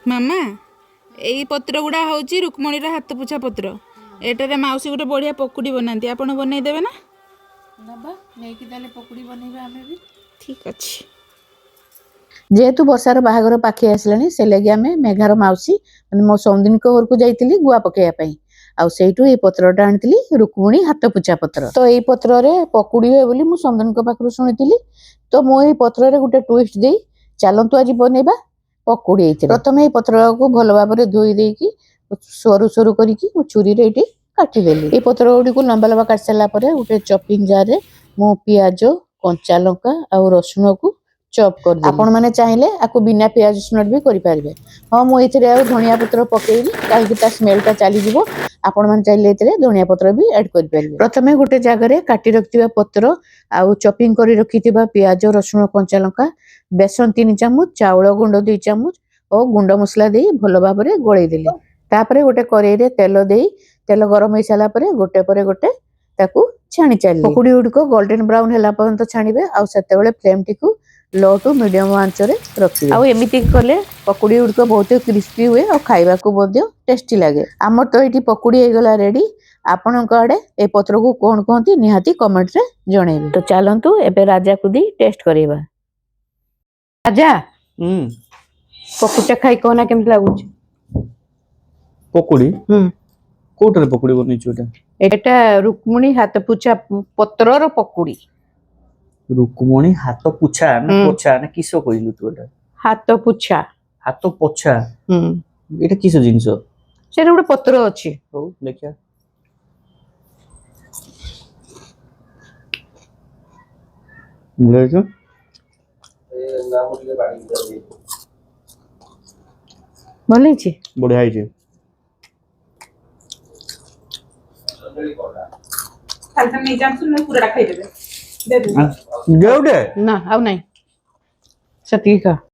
ମାମା ଏଇ ପତ୍ର ଗୁଡ଼ା ହେଉଛି ରୁକ୍ମଣୀର ହାତ ପୋଛା ପତ୍ର। ଏଟାରେ ମାଉସୀ ଗୋଟେ ବଢ଼ିଆ ପକୁଡ଼ି ବନାନ୍ତି, ଆପଣ ବନେଇଦେବେ ନା? ନବା ନେଇକି ତାହେଲେ ପକୁଡ଼ି ବନେଇବା ଆମେ ବି। ଠିକ୍ ଅଛି। ଯେହେତୁ ବର୍ଷାର ବାହାଘର ପାଖେଇ ଆସିଲାଣି ସେ ଲାଗି ଆମେ ମେଘାର ମାଉସୀ ମାନେ ମୋ ସୌନ୍ଦିନୀଙ୍କ ଘରକୁ ଯାଇଥିଲି ଗୁଆ ପକେଇବା ପାଇଁ। ଆଉ ସେଇଠୁ ଏଇ ପତ୍ରଟା ଆଣିଥିଲି, ରୁକ୍ମଣୀ ହାତ ପୋଛା ପତ୍ର। ତ ଏଇ ପତ୍ରରେ ପକୁଡ଼ି ହୁଏ ବୋଲି ମୁଁ ସୌନ୍ଦିନୀଙ୍କ ପାଖରୁ ଶୁଣିଥିଲି। ତ ମୁଁ ଏଇ ପତ୍ରରେ ଗୋଟେ ଟୁଇଷ୍ଟ ଦେଇ ଚାଲନ୍ତୁ ଆଜି ବନେଇବା ପକୁଡ଼ି। ଏଇଥିରେ ପ୍ରଥମେ ଏଇ ପତ୍ରକୁ ଭଲ ଭାବରେ ଧୋଇ ଦେଇକି ସରୁ ସରୁ କରିକି ମୁଁ ଛୁରୀରେ ଏଇଠି କାଟିଦେଲି। ଏଇ ପତ୍ର ଗୁଡ଼ିକୁ ଲମ୍ବା ଲମ୍ବା କାଟି ସାରିଲା ପରେ ଗୋଟେ ଚପିଂ ଜାରରେ ମୁଁ ପିଆଜ, କଞ୍ଚା ଲଙ୍କା ଆଉ ରସୁଣକୁ ଚପ୍ କରିଦେଲି। ଆପଣ ମାନେ ଚାହିଁଲେ ଆକୁ ବିନା ପିଆଜ ରସୁଣରେ ବି କରିପାରିବେ। ହଁ, ମୁଁ ଏଥିରେ ଆଉ ଧନିଆ ପତ୍ର ପକେଇନି କାହିଁକି ତା ସ୍ମେଲଟା ଚାଲିଯିବ। ଆପଣ ମାନେ ଚାହିଁଲେ ଏଥିରେ ଧନିଆ ପତ୍ର ବି ଆଡ୍ କରିପାରିବେ। ପ୍ରଥମେ ଗୋଟେ ଜାଗାରେ କାଟି ରଖିଥିବା ପତ୍ର ଆଉ ଚପିଂ କରି ରଖିଥିବା ପିଆଜ, ରସୁଣ, କଞ୍ଚା ଲଙ୍କା, ବେସନ 3 ଚାମଚ, ଚାଉଳ ଗୁଣ୍ଡ 2 ଚାମଚ ଓ ଗୁଣ୍ଡ ମସଲା ଦେଇ ଭଲ ଭାବରେ ଗୋଳେଇ ଦେଲି। ତାପରେ ଗୋଟେ କରେଇରେ ତେଲ ଦେଇ ତେଲ ଗରମ ହେଇ ସାରିଲା ପରେ ଗୋଟେ ପରେ ଗୋଟେ ତାକୁ ଛାଣି ଚାଲିଲି। ପକୁଡ଼ି ଗୁଡ଼ିକ ଗୋଲ୍ଡେନ ବ୍ରାଉନ ହେଲା ପର୍ଯ୍ୟନ୍ତ ଛାଣିବେ ଆଉ ସେତେବେଳେ ଫ୍ଲେମ୍ଟିକୁ लो टू मीडियम आंचरे रखिए। आउ एमिति कले पकुड़ी गुड़िक बहुत क्रिस्पी हुए और खाइबाकू मध्य टेस्टी लगे। आमर तो ये पकुड़ी होगला रेडी। आपण आड़े ए पत्र को कौन कहती निहाती कमेंट रे जणेबे। तो चलंतु एबे राजा को दी टेस्ट करिबा। राजा पकुड़ी खाई कहना केमति लागुची? पकोड़ी कोटरे पकोड़ी बनी छोटा एटा रुक्मणी हाथ पुछा पत्रर पकुड़ी। रुक्मणी हाथ पुछा ना पोछा ना किसो कहलु तू एटा? हाथ पुछा। हाथ पोछा एटा किसो जिंस? सेटा गोटे पत्र अछि। हो देखिया मुलेछ भलै छी बढ़िया है जे ଖାଲି ନେଇ ଯାଆନ୍ତୁ, ମୁଁ ପୁରାଟା ଖାଇଦେବେ। देउडे ना आउ नहीं सती का